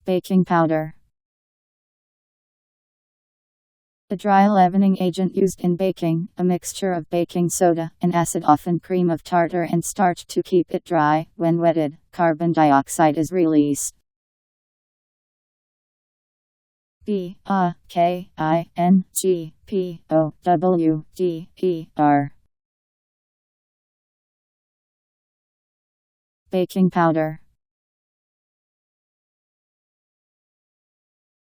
Baking powder. A dry leavening agent used in baking, a mixture of baking soda, an acid, often cream of tartar, and starch to keep it dry. When wetted, carbon dioxide is released. BAKING powder. Baking powder.